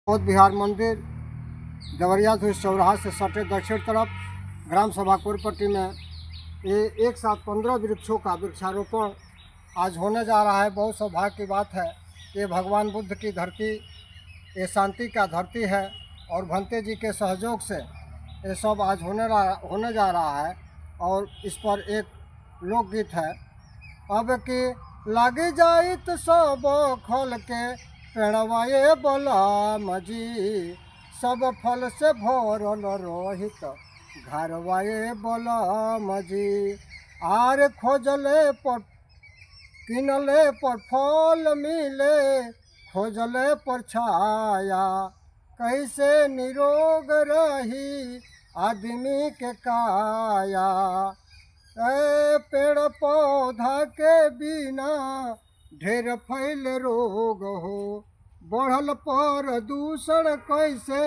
बौद्ध विहार मंदिर देवरिया से चौराहा से सटे दक्षिण तरफ ग्राम सभा कोरपट्टी में ये एक साथ 15 वृक्षों का वृक्षारोपण आज होने जा रहा है। बहुत सौभाग्य की बात है। ये भगवान बुद्ध की धरती, ये शांति का धरती है और भंते जी के सहयोग से ये सब आज होने जा रहा है। और इस पर एक लोकगीत है। अब की लगी जाई तो सब खोल के पेड़वाए बलराम जी, सब फल से भरल रोहित घरवाए बलराम जी। आर खोजले पर किनले पर फल मिले, खोजले पर छाया, कैसे निरोग रही आदमी के काया। पेड़ पौधा के बिना ढेर फैल रोग हो, बढ़ल प्रदूषण कैसे